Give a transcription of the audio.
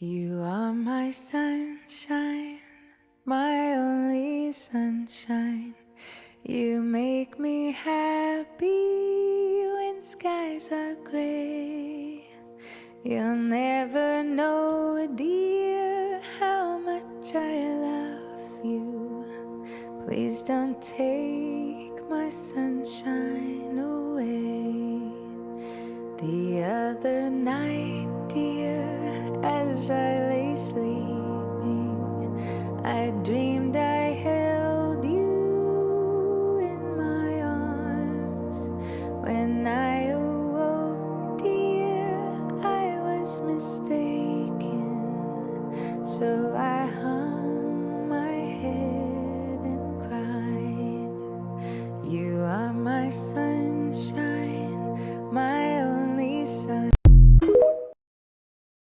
You are my sunshine, my only sunshine. You make me happy when skies are gray. You'll never know, dear, how much I love you. Please don't take my sunshine away. The other night, dear, as I lay sleeping,